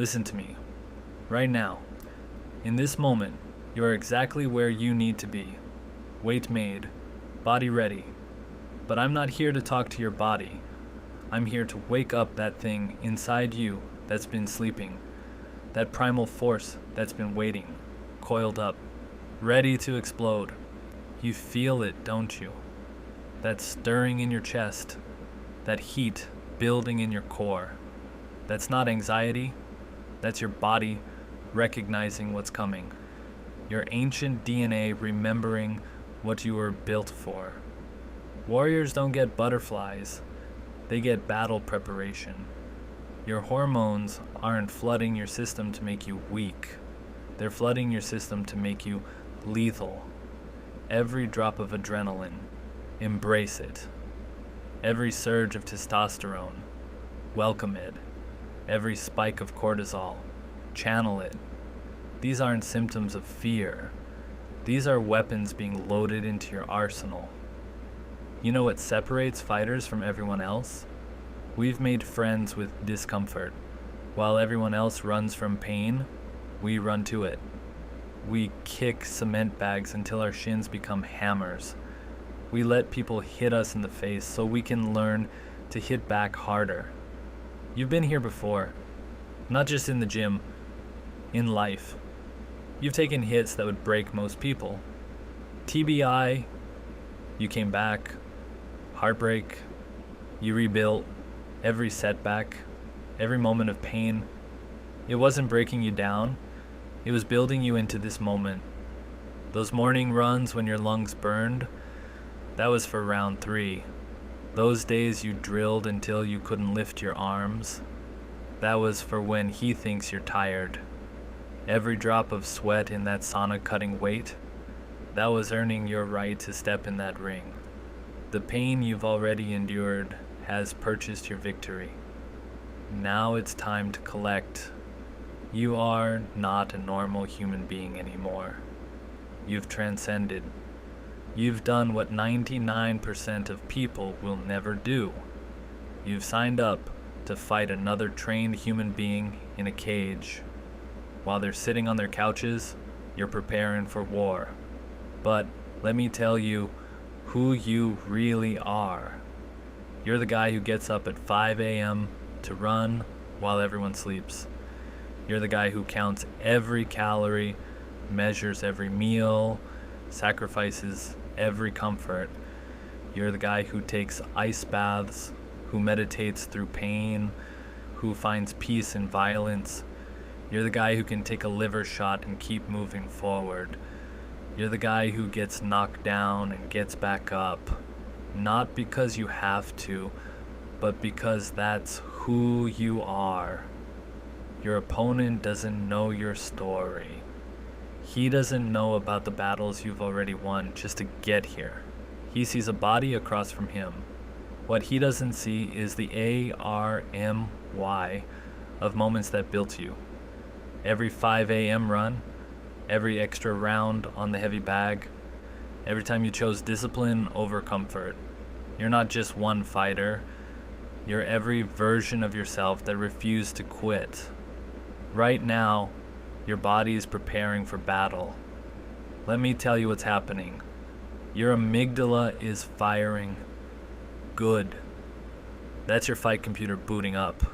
Listen to me. Right now. In this moment, you are exactly where you need to be. Weight made. Body ready. But I'm not here to talk to your body. I'm here to wake up that thing inside you that's been sleeping. That primal force that's been waiting, coiled up, ready to explode. You feel it, don't you? That stirring in your chest, that heat building in your core. That's not anxiety, that's your body recognizing what's coming. Your ancient DNA remembering what you were built for. Warriors don't get butterflies, they get battle preparation. Your hormones aren't flooding your system to make you weak. They're flooding your system to make you lethal. Every drop of adrenaline, embrace it. Every surge of testosterone, welcome it. Every spike of cortisol, channel it. These aren't symptoms of fear. These are weapons being loaded into your arsenal. You know what separates fighters from everyone else? We've made friends with discomfort. While everyone else runs from pain, we run to it. We kick cement bags until our shins become hammers. We let people hit us in the face so we can learn to hit back harder. You've been here before, not just in the gym, in life. You've taken hits that would break most people. TBI, you came back. Heartbreak, you rebuilt. Every setback, every moment of pain, it wasn't breaking you down, it was building you into this moment. Those morning runs when your lungs burned, that was for round 3. Those days you drilled until you couldn't lift your arms, that was for when he thinks you're tired. Every drop of sweat in that sauna cutting weight, that was earning your right to step in that ring. The pain you've already endured has purchased your victory. Now it's time to collect. You are not a normal human being anymore. You've transcended. You've done what 99% of people will never do. You've signed up to fight another trained human being in a cage. While they're sitting on their couches, you're preparing for war. But let me tell you who you really are. You're the guy who gets up at 5 a.m. to run while everyone sleeps. You're the guy who counts every calorie, measures every meal, sacrifices every comfort. You're the guy who takes ice baths, who meditates through pain, who finds peace in violence. You're the guy who can take a liver shot and keep moving forward. You're the guy who gets knocked down and gets back up. Not because you have to, but because that's who you are. Your opponent doesn't know your story. He doesn't know about the battles you've already won just to get here. He sees a body across from him. What he doesn't see is the ARMY of moments that built you. Every 5 a.m. run, every extra round on the heavy bag, every time you chose discipline over comfort. You're not just one fighter, you're every version of yourself that refused to quit. Right now, your body is preparing for battle. Let me tell you what's happening. Your amygdala is firing. Good. That's your fight computer booting up.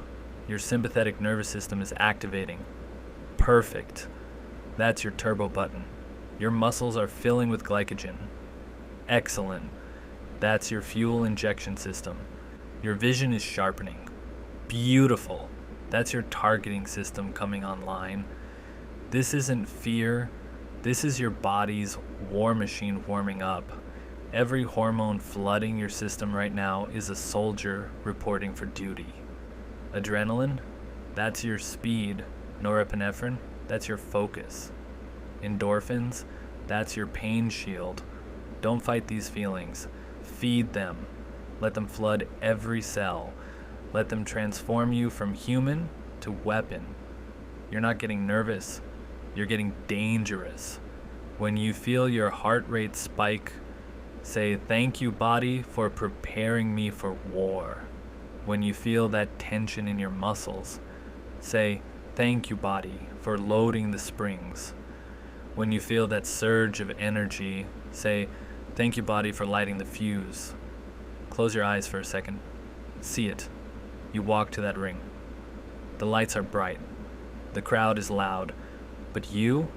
Your sympathetic nervous system is activating. Perfect. That's your turbo button. Your muscles are filling with glycogen. Excellent. That's your fuel injection system. Your vision is sharpening. Beautiful. That's your targeting system coming online. This isn't fear. This is your body's war machine warming up. Every hormone flooding your system right now is a soldier reporting for duty. Adrenaline, that's your speed. Norepinephrine, that's your focus. Endorphins, that's your pain shield. Don't fight these feelings. Feed them. Let them flood every cell. Let them transform you from human to weapon. You're not getting nervous. You're getting dangerous. When you feel your heart rate spike, say, "Thank you, body, for preparing me for war." When you feel that tension in your muscles, say, thank you, body, for loading the springs. When you feel that surge of energy, say, thank you, body, for lighting the fuse. Close your eyes for a second. See it. You walk to that ring. The lights are bright. The crowd is loud. But you're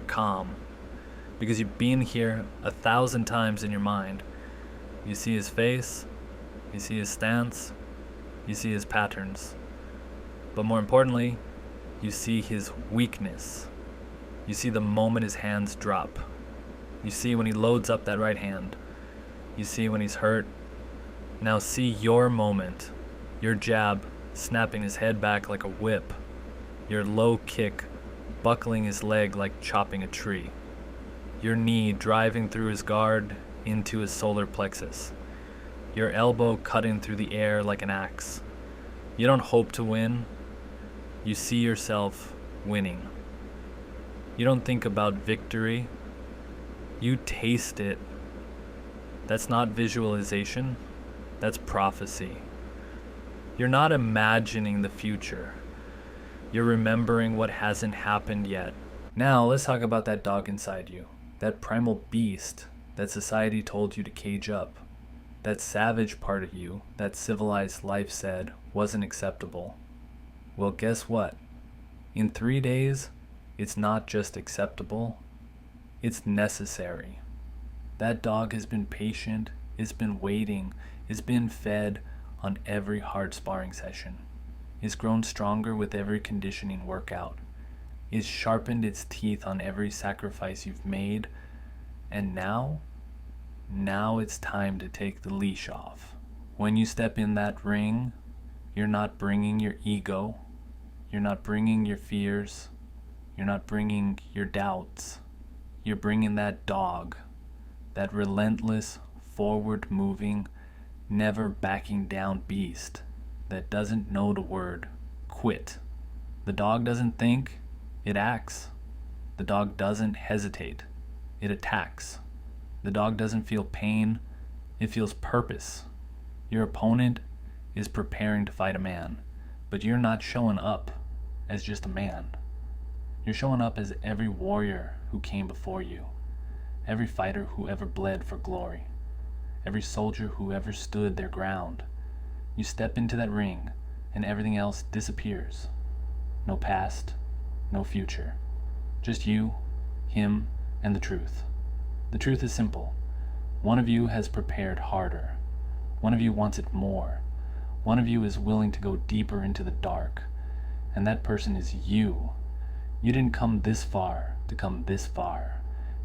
calm. Because you've been here 1,000 times in your mind. You see his face. You see his stance. You see his patterns. But more importantly, you see his weakness. You see the moment his hands drop. You see when he loads up that right hand. You see when he's hurt. Now see your moment. Your jab snapping his head back like a whip. Your low kick buckling his leg like chopping a tree. Your knee driving through his guard into his solar plexus. Your elbow cutting through the air like an axe. You don't hope to win. You see yourself winning. You don't think about victory. You taste it. That's not visualization. That's prophecy. You're not imagining the future. You're remembering what hasn't happened yet. Now, let's talk about that dog inside you. That primal beast that society told you to cage up. That savage part of you that civilized life said wasn't acceptable. Well, guess what? In 3 days, it's not just acceptable, it's necessary. That dog has been patient, it's been waiting, it's been fed on every hard sparring session. It's grown stronger with every conditioning workout. It's sharpened its teeth on every sacrifice you've made. And now it's time to take the leash off. When you step in that ring, you're not bringing your ego. You're not bringing your fears. You're not bringing your doubts. You're bringing that dog, that relentless, forward-moving, never backing down beast that doesn't know the word quit. The dog doesn't think, it acts. The dog doesn't hesitate, it attacks. The dog doesn't feel pain, it feels purpose. Your opponent is preparing to fight a man, but you're not showing up as just a man. You're showing up as every warrior who came before you, every fighter who ever bled for glory, every soldier who ever stood their ground. You step into that ring and everything else disappears. No past, no future. Just you, him, and the truth. The truth is simple. One of you has prepared harder. One of you wants it more. One of you is willing to go deeper into the dark. And that person is you. You didn't come this far to come this far.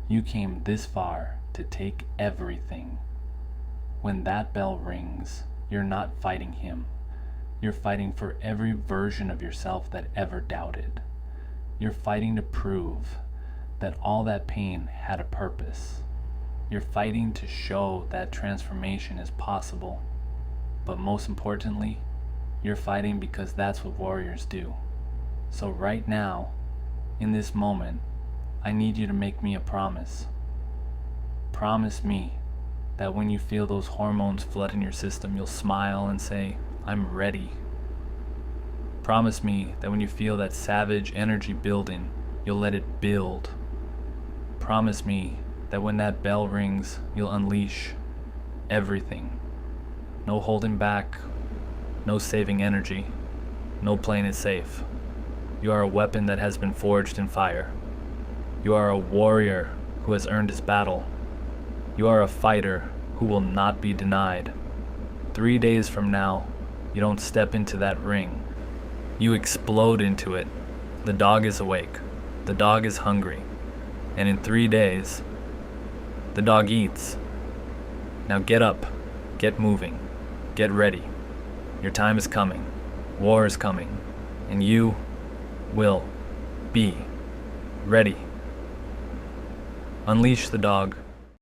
You came this far to take everything. When that bell rings, you're not fighting him. You're fighting for every version of yourself that ever doubted. You're fighting to prove that all that pain had a purpose. You're fighting to show that transformation is possible. But most importantly, you're fighting because that's what warriors do. So right now, in this moment, I need you to make me a promise. Promise me that when you feel those hormones flooding your system, you'll smile and say, I'm ready. Promise me that when you feel that savage energy building, you'll let it build. Promise me that when that bell rings, you'll unleash everything. No holding back, no saving energy, no playing it safe. You are a weapon that has been forged in fire. You are a warrior who has earned his battle. You are a fighter who will not be denied. 3 days from now, you don't step into that ring. You explode into it. The dog is awake. The dog is hungry. And in 3 days, the dog eats. Now get up, get moving, get ready. Your time is coming. War is coming. And you will be ready. Unleash the dog.